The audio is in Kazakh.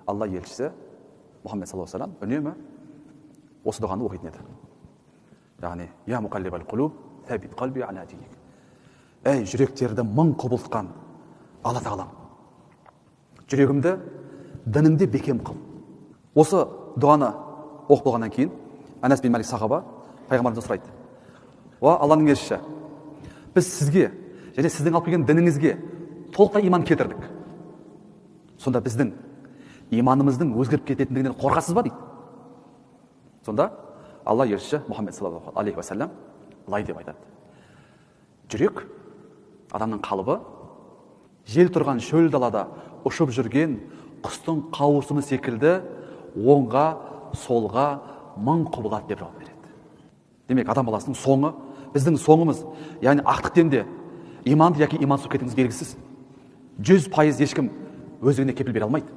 Алла елшісі Мұхаммед саллаллаху алейхи ва саллям үнемі осы дұғаны оқитын еді. Яғни, я муқаллибал құлуб, сәбит қалби аля диник. Әй, жүректерді мың құбылтқан Алла тағалам, жүрегімді дініңде бекем қыл. Осы дұғаны оқып болғаннан кейін Анас бин Малик сахаба пайғамбарымыздан сұрайды: "Уа Алланың елшісі, біз сізге және сіздің алып келген дініңізге толықтай иман келтірдік. Сонда біздің иманымыздың өзгеріп кететіндігінен қорқасыз ба?" дейді. Сонда Алла елшісі Мұхаммед саллаллаху алейхи ва саллям былай деп айтады: жүрек адамның қалыбы жел тұрған шөл далада ұшып жүрген құстың қауырсыны секілді оңға солға мың құбылады деп жауап береді. Демек, адам баласының соңы, біздің соңымыз, яғни ақтық демде иманды яки имансыз кетуіңіз белгісіз. 100% ешкім өздігіне кепіл бере алмайды.